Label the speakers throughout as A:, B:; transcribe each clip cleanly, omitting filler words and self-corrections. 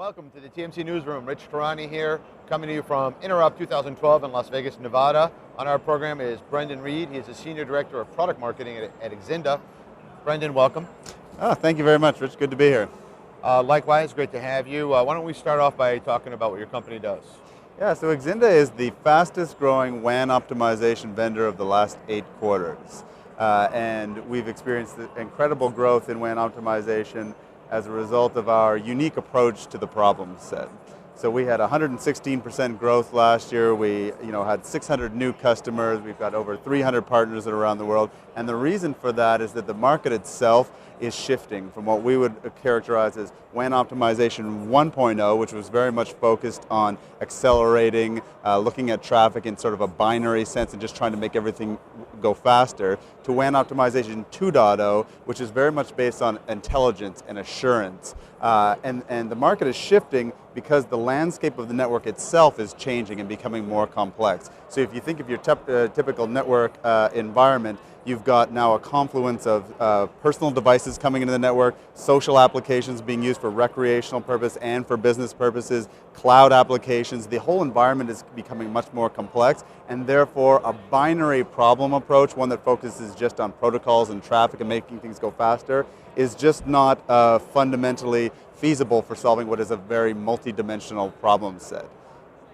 A: Welcome to the TMC Newsroom. Rich Tehrani here, coming to you from Interop 2012 in Las Vegas, Nevada. On our program is Reid. He is the Senior Director of Product Marketing at exinda. Brendan, welcome.
B: Oh, thank you very much, Rich. Good to be here.
A: Likewise, great to have you. Why don't we start off by talking about what your company does?
B: Yeah, so exinda is the fastest growing WAN optimization vendor of the last 8 quarters. And we've experienced incredible growth in WAN optimization as a result of our unique approach to the problem set. So we had 116% growth last year. We had 600 new customers. We've got over 300 partners around the world. And the reason for that is that the market itself is shifting from what we would characterize as WAN optimization 1.0, which was very much focused on accelerating, looking at traffic in sort of a binary sense and just trying to make everything go faster, to WAN optimization 2.0, which is very much based on intelligence and assurance. And the market is shifting because the landscape of the network itself is changing and becoming more complex. So if you think of your typical network environment, you've got now a confluence of personal devices coming into the network, social applications being used for recreational purpose and for business purposes, cloud applications. The whole environment is becoming much more complex, and therefore a binary problem approach, one that focuses just on protocols and traffic and making things go faster, is just not fundamentally feasible for solving what is a very multi-dimensional problem set.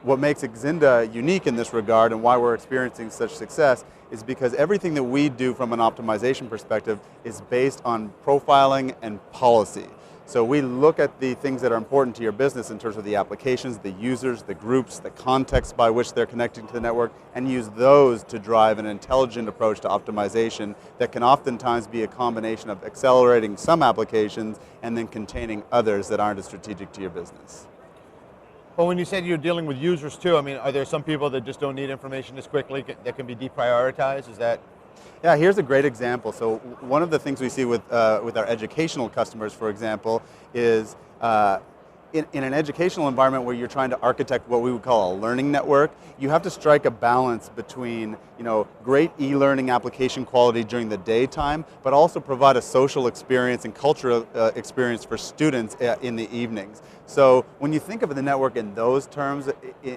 B: What makes exinda unique in this regard and why we're experiencing such success is because everything that we do from an optimization perspective is based on profiling and policy. So we look at the things that are important to your business in terms of the applications, the users, the groups, the context by which they're connecting to the network, and use those to drive an intelligent approach to optimization that can oftentimes be a combination of accelerating some applications and then containing others that aren't as strategic to your business.
A: Well, when you said you're dealing with users too, I mean, are there some people that just don't need information as quickly that can be deprioritized? Is that?
B: Yeah, here's a great example. So one of the things we see with our educational customers, for example, is in an educational environment where you're trying to architect what we would call a learning network, you have to strike a balance between great e-learning application quality during the daytime, but also provide a social experience and cultural experience for students in the evenings. So when you think of the network in those terms,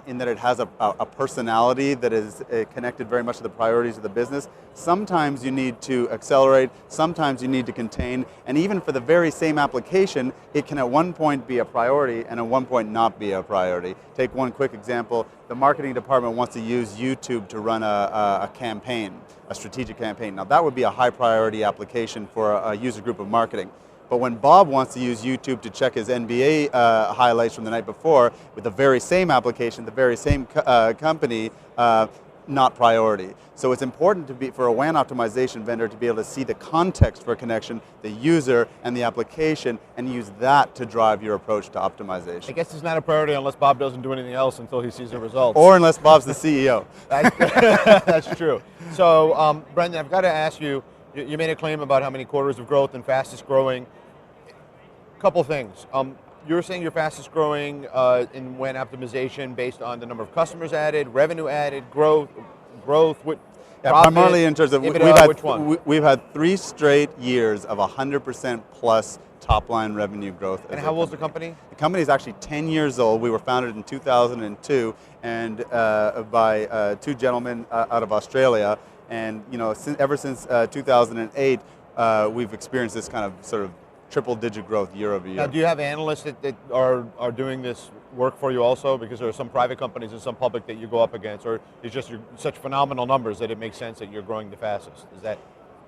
B: in that it has a personality that is connected very much to the priorities of the business, sometimes you need to accelerate, sometimes you need to contain, and even for the very same application, it can at one point be a priority and at one point not be a priority. Take one quick example. The marketing department wants to use YouTube to run a campaign, a strategic campaign. Now that would be a high priority application for a user group of marketing. But when Bob wants to use YouTube to check his NBA highlights from the night before with the very same application, the very same company, not priority. So it's important for a WAN optimization vendor to be able to see the context for a connection, the user, and the application, and use that to drive your approach to optimization.
A: I guess it's not a priority unless Bob doesn't do anything else until he sees the results.
B: Or unless Bob's the CEO.
A: That's true. So, Brendan, I've got to ask you, you made a claim about how many quarters of growth and fastest growing. Couple things. You're saying you're fastest growing in WAN optimization based on the number of customers added, revenue added, growth, profit,
B: primarily in terms of
A: EBITDA,
B: we've had 3 straight years of 100% plus top line revenue growth.
A: And how old is the company?
B: The company is actually 10 years old. We were founded in 2002 and by 2 gentlemen out of Australia. And ever since 2008, we've experienced this kind of sort of triple-digit growth year over year.
A: Now, do you have analysts that are doing this work for you also? Because there are some private companies and some public that you go up against, or it's just such phenomenal numbers that it makes sense that you're growing the fastest. Is that?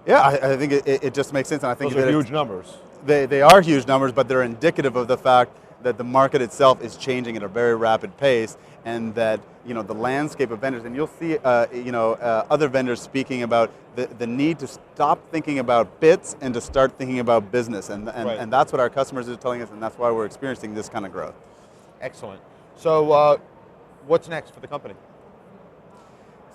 B: Yeah, I think it just makes sense, and I think
A: those are huge numbers.
B: They are huge numbers, but they're indicative of the fact that the market itself is changing at a very rapid pace, and that the landscape of vendors, and you'll see other vendors speaking about the need to stop thinking about bits and to start thinking about business, and that's what our customers are telling us, and that's why we're experiencing this kind of growth.
A: Excellent. So what's next for the company?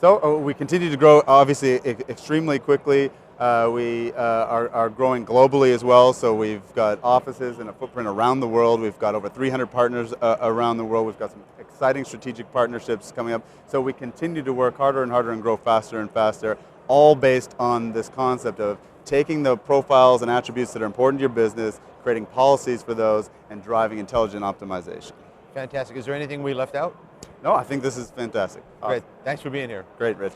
B: So we continue to grow, obviously, extremely quickly. We are growing globally as well, so we've got offices and a footprint around the world. We've got over 300 partners around the world. We've got some exciting strategic partnerships coming up. So we continue to work harder and harder and grow faster and faster, all based on this concept of taking the profiles and attributes that are important to your business, creating policies for those, and driving intelligent optimization.
A: Fantastic. Is there anything we left out?
B: No, I think this is fantastic.
A: Great. Thanks for being here.
B: Great, Rich.